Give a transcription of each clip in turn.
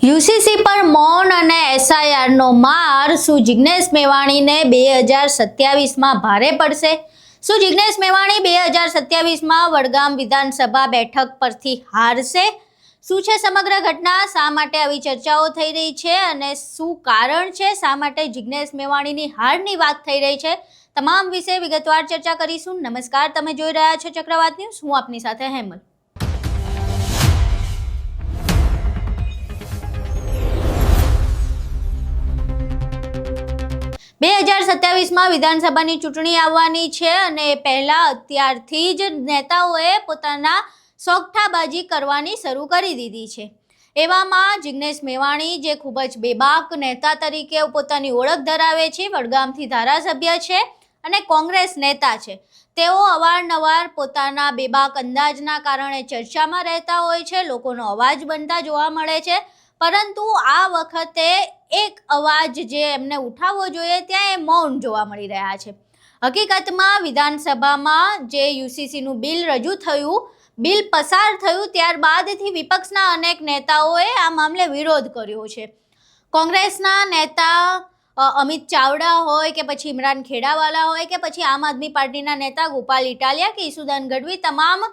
UCC પર મૌન અને એસઆઈઆરનો માર શું જિગ્નેશ મેવાણીને 2027માં ભારે પડશે? શું જિગ્નેશ મેવાણી 2027માં વડગામ વિધાનસભા બેઠક પરથી હારશે? શું છે સમગ્ર ઘટના? શા માટે આવી ચર્ચાઓ થઈ રહી છે અને શું કારણ છે શા માટે જિગ્નેશ મેવાણીની હારની વાત થઈ રહી છે? તમામ વિશે વિગતવાર ચર્ચા કરીશું. નમસ્કાર, તમે જોઈ રહ્યા છો ચક્રવાત ન્યૂઝ. હું આપની સાથે હેમલ. 2027માં વિધાનસભાની ચૂંટણી આવવાની છે અને પહેલા અત્યારથી જ નેતાઓએ પોતાના સોગઠાબાજી કરવાની શરૂ કરી દીધી છે. એવામાં જિગ્નેશ મેવાણી જે ખૂબ જ બેબાક નેતા તરીકે પોતાની ઓળખ ધરાવે છે, વડગામથી ધારાસભ્ય છે અને કોંગ્રેસ નેતા છે, તેઓ અવારનવાર પોતાના બેબાક અંદાજના કારણે ચર્ચામાં રહેતા હોય છે, લોકોનો અવાજ બનતા જોવા મળે છે. પરંતુ આ વખતે એક અવાજ જે એમને ઉઠાવવો જોઈએ ત્યાં એ મૌન જોવા મળી રહ્યા છે. હકીકતમાં વિધાનસભામાં જે યુસીસીનું બિલ રજૂ થયું, બિલ પસાર થયું, ત્યારબાદથી વિપક્ષના અનેક નેતાઓએ આ મામલે વિરોધ કર્યો છે. કોંગ્રેસના નેતા અમિત ચાવડા હોય કે પછી ઇમરાન ખેડાવાલા હોય કે પછી આમ આદમી પાર્ટીના નેતા ગોપાલ ઇટાલિયા કે ઈસુદાન ગઢવી, તમામ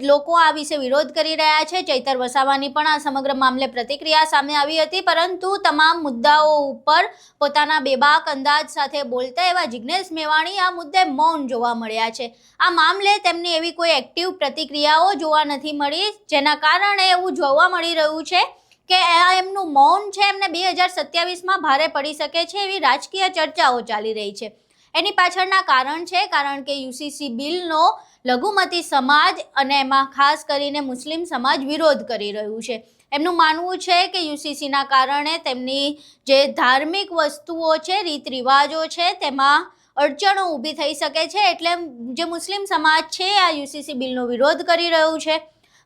લોકો આ વિશે વિરોધ કરી રહ્યા છે. ચૈતર વસાવાની પણ આ સમગ્ર મામલે પ્રતિક્રિયા સામે આવી હતી. પરંતુ તમામ મુદ્દાઓ ઉપર પોતાના બેબાક અંદાજ સાથે બોલતા એવા જિગ્નેશ મેવાણી આ મુદ્દે મૌન જોવા મળ્યા છે. આ મામલે તેમની એવી કોઈ એક્ટિવ પ્રતિક્રિયાઓ જોવા નથી મળી, જેના કારણે એવું જોવા મળી રહ્યું છે કે આ એમનું મૌન છે એમને 2027માં ભારે પડી શકે છે એવી રાજકીય ચર્ચાઓ ચાલી રહી છે. એની પાછળના કારણ છે કારણ કે યુસીસી બિલનો લઘુમતી સમાજ અને એમાં ખાસ કરીને મુસ્લિમ સમાજ વિરોધ કરી રહ્યું છે. એમનું માનવું છે કે યુસીસીના કારણે તેમની જે ધાર્મિક વસ્તુઓ છે, રીત રિવાજો છે, તેમાં અડચણો ઊભી થઈ શકે છે. એટલે જે મુસ્લિમ સમાજ છે આ યુસીસી બિલનો વિરોધ કરી રહ્યું છે.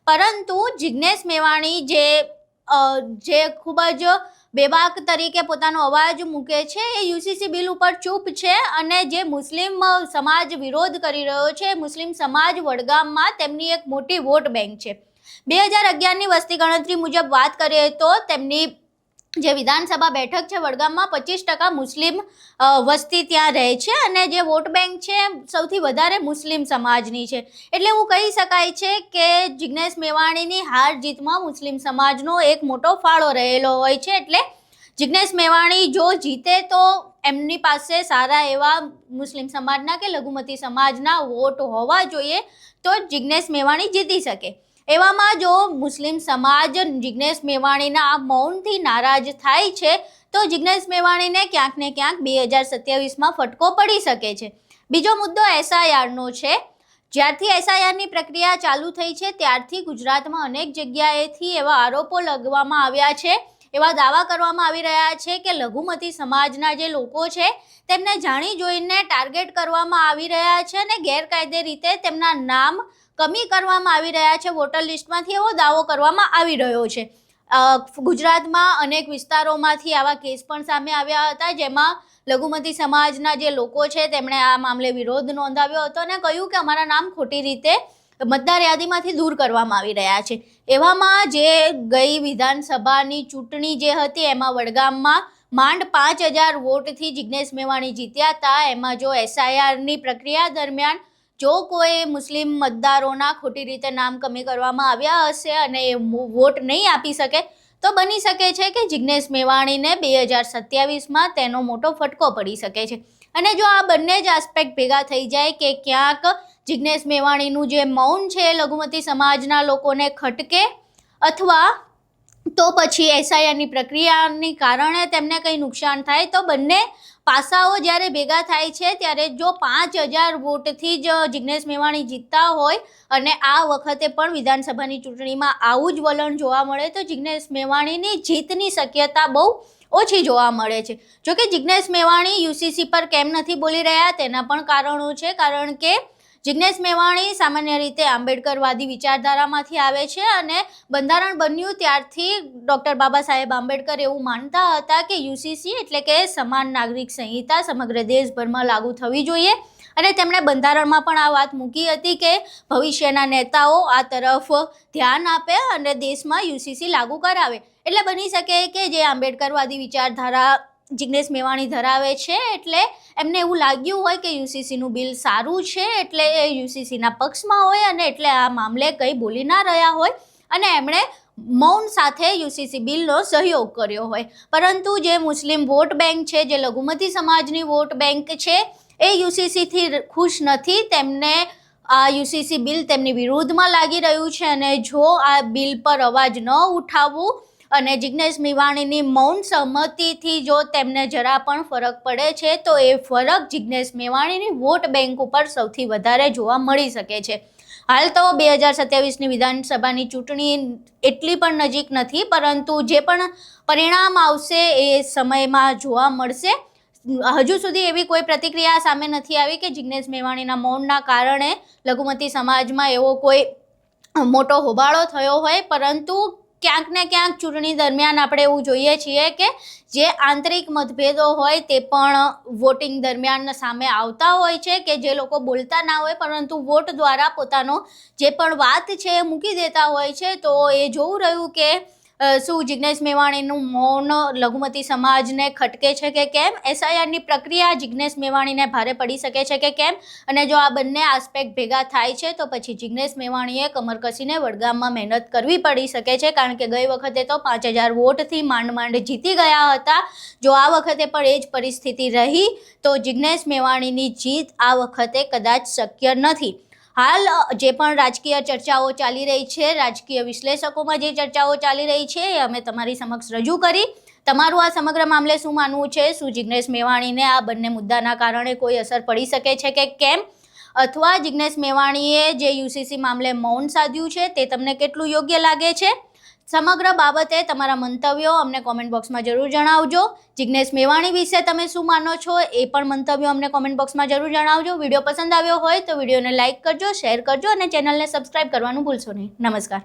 પરંતુ જિગ્નેશ મેવાણી જે ખૂબ જ બેબાક તરીકે પોતાનો અવાજ મૂકે છે એ યુસીસી બિલ ઉપર ચૂપ છે અને જે મુસ્લિમ સમાજ વિરોધ કરી રહ્યો છે, મુસ્લિમ સમાજ વડગામમાં તેમની એક મોટી વોટ બેંક છે. 2011ની વસ્તી ગણતરી મુજબ વાત કરીએ તો તેમની જે વિધાનસભા બેઠક છે વડગામમાં 25% મુસ્લિમ વસ્તી ત્યાં રહે છે અને જે વોટ બેંક છે સૌથી વધારે મુસ્લિમ સમાજની છે. એટલે એવું કહી શકાય છે કે જિગ્નેશ મેવાણીની હાર જીતમાં મુસ્લિમ સમાજનો એક મોટો ફાળો રહેલો હોય છે. એટલે જિગ્નેશ મેવાણી જો જીતે તો એમની પાસે સારા એવા મુસ્લિમ સમાજના કે લઘુમતી સમાજના વોટ હોવા જોઈએ તો જિગ્નેશ મેવાણી જીતી શકે. એવામાં જો મુસ્લિમ સમાજ જિગ્નેશ મેવાણીના આ મૌનથી નારાજ થાય છે તો જિગ્નેશ મેવાણીને ક્યાંક ને ક્યાંક 2027માં ફટકો પડી શકે છે. બીજો મુદ્દો એસઆઈઆરનો છે. જ્યારથી એસઆઈઆરની પ્રક્રિયા ચાલુ થઈ છે ત્યારથી ગુજરાતમાં અનેક જગ્યાએથી એવા આરોપો લગાવવામાં આવ્યા છે, એવા દાવા કરવામાં આવી રહ્યા છે કે લઘુમતી સમાજના જે લોકો છે તેમને જાણી જોઈને ટાર્ગેટ કરવામાં આવી રહ્યા છે અને ગેરકાયદે રીતે તેમના નામ કમી કરવામાં આવી રહ્યા છે વોટર લિસ્ટમાંથી, એવો દાવો કરવામાં આવી રહ્યો છે. ગુજરાતમાં અનેક વિસ્તારોમાંથી આવા કેસ પણ સામે આવ્યા હતા, જેમાં લઘુમતી સમાજના જે લોકો છે તેમણે આ મામલે વિરોધ નોંધાવ્યો હતો અને કહ્યું કે અમારા નામ ખોટી રીતે મતદાર યાદીમાંથી દૂર કરવામાં આવી રહ્યા છે. એવામાં જે ગઈ વિધાનસભાની ચૂંટણી જે હતી એમાં વડગામમાં માંડ 5000 વોટથી જિગ્નેશ મેવાણી જીત્યા હતા. એમાં જો એસઆઈઆરની પ્રક્રિયા દરમિયાન જો કોઈ મુસ્લિમ મતદારોના ખોટી રીતે નામ કમી કરવામાં આવ્યા હશે અને એ વોટ નહીં આપી શકે તો બની શકે છે કે જિગ્નેશ મેવાણીને 2027માં તેનો મોટો ફટકો પડી શકે છે. અને જો આ બંને જ આસ્પેક્ટ ભેગા થઈ જાય કે ક્યાંક જિગ્નેશ મેવાણીનું જે મૌન છે લઘુમતી સમાજના લોકોને ખટકે અથવા તો પછી એસઆઈઆરની પ્રક્રિયાની કારણે તેમને કંઈ નુકસાન થાય, તો બંને પાસાઓ જ્યારે ભેગા થાય છે ત્યારે જો 5000 વોટથી જ જિગ્નેશ મેવાણી જીતતા હોય અને આ વખતે પણ વિધાનસભાની ચૂંટણીમાં આવું જ વલણ જોવા મળે તો જિગ્નેશ મેવાણીની જીતની શક્યતા બહુ ઓછી જોવા મળે છે. જોકે જિગ્નેશ મેવાણી યુસીસી પર કેમ નથી બોલી રહ્યા તેના પણ કારણો છે. કારણ કે જિગ્નેશ મેવાણી સામાન્ય રીતે આંબેડકરવાદી વિચારધારામાંથી આવે છે અને બંધારણ બન્યું ત્યારથી ડૉક્ટર બાબા સાહેબ આંબેડકર એવું માનતા હતા કે યુસીસી એટલે કે સમાન નાગરિક સંહિતા સમગ્ર દેશભરમાં લાગુ થવી જોઈએ અને તેમણે બંધારણમાં પણ આ વાત મૂકી હતી કે ભવિષ્યના નેતાઓ આ તરફ ધ્યાન આપે અને દેશમાં યુસીસી લાગુ કરાવે. એટલે બની શકે કે જે આંબેડકરવાદી વિચારધારા જિગ્નેશ મેવાણી ધરાવે છે, એટલે એમને એવું લાગ્યું હોય કે યુસીસીનું બિલ સારું છે, એટલે એ યુસીસીના પક્ષમાં હોય અને એટલે આ મામલે કંઈ બોલી ના રહ્યા હોય અને એમણે મૌન સાથે યુસીસી બિલનો સહયોગ કર્યો હોય. પરંતુ જે મુસ્લિમ વોટ બેંક છે, જે લઘુમતી સમાજની વોટ બેંક છે, એ યુસીસીથી ખુશ નથી. તેમને આ યુસીસી બિલ તેમની વિરુદ્ધમાં લાગી રહ્યું છે અને જો આ બિલ પર અવાજ ન ઉઠાવવું અને જિગ્નેશ મેવાણીની મૌન સહમતિથી જો તેમને જરા પણ ફરક પડે છે, તો એ ફરક જિગ્નેશ મેવાણીની વોટ બેંક ઉપર સૌથી વધારે જોવા મળી શકે છે. હાલ તો 2027ની વિધાનસભાની ચૂંટણી એટલી પણ નજીક નથી, પરંતુ જે પણ પરિણામ આવશે એ સમયમાં જોવા મળશે. હજુ સુધી એવી કોઈ પ્રતિક્રિયા સામે નથી આવી કે જિગ્નેશ મેવાણીના મૌનના કારણે લઘુમતી સમાજમાં એવો કોઈ મોટો હોબાળો થયો હોય, પરંતુ ક્યાંક ને ક્યાંક ચૂંટણી દરમિયાન આપણે એવું જોઈએ છીએ કે જે આંતરિક મતભેદો હોય તે પણ વોટિંગ દરમિયાન સામે આવતા હોય છે, કે જે લોકો બોલતા ના હોય પરંતુ વોટ દ્વારા પોતાનો જે પણ વાત છે એ મૂકી દેતા હોય છે. તો એ જોવું રહ્યું કે શું જિગ્નેશ મેવાણીનું મૌન લઘુમતી સમાજને ખટકે છે કે કેમ, એસઆઈઆરની પ્રક્રિયા જિગ્નેશ મેવાણીને ભારે પડી શકે છે કે કેમ, અને જો આ બંને આસ્પેક્ટ ભેગા થાય છે તો પછી જિગ્નેશ મેવાણીએ કમર કસીને વડગામમાં મહેનત કરવી પડી શકે છે, કારણ કે ગઈ વખતે તો 5000 વોટથી માંડ જીતી ગયા હતા. જો આ વખતે પણ એ જ પરિસ્થિતિ રહી તો જિગ્નેશ મેવાણીની જીત આ વખતે કદાચ શક્ય નથી. હાલ જે પણ રાજકીય ચર્ચાઓ ચાલી રહી છે, રાજકીય વિશ્લેષકોમાં જે ચર્ચાઓ ચાલી રહી છે, એ અમે તમારી સમક્ષ રજૂ કરી. તમારું આ સમગ્ર મામલે શું માનવું છે? શું જિગ્નેશ મેવાણીને આ બંને મુદ્દાના કારણે કોઈ અસર પડી શકે છે કે કેમ, અથવા જિગ્નેશ મેવાણીએ જે યુસીસી મામલે મૌન સાધ્યું છે તે તમને કેટલું યોગ્ય લાગે છે? સમગ્ર બાબતે તમારા મંતવ્યો અમને કોમેન્ટ બોક્સમાં જરૂર જણાવજો. જિગ્નેશ મેવાણી વિશે તમે શું માનો છો એ પણ મંતવ્યો અમને કોમેન્ટ બોક્સમાં જરૂર જણાવજો. વિડીયો પસંદ આવ્યો હોય તો વિડીયોને લાઇક કરજો, શેર કરજો અને ચેનલને સબસ્ક્રાઇબ કરવાનું ભૂલશો નહીં. નમસ્કાર.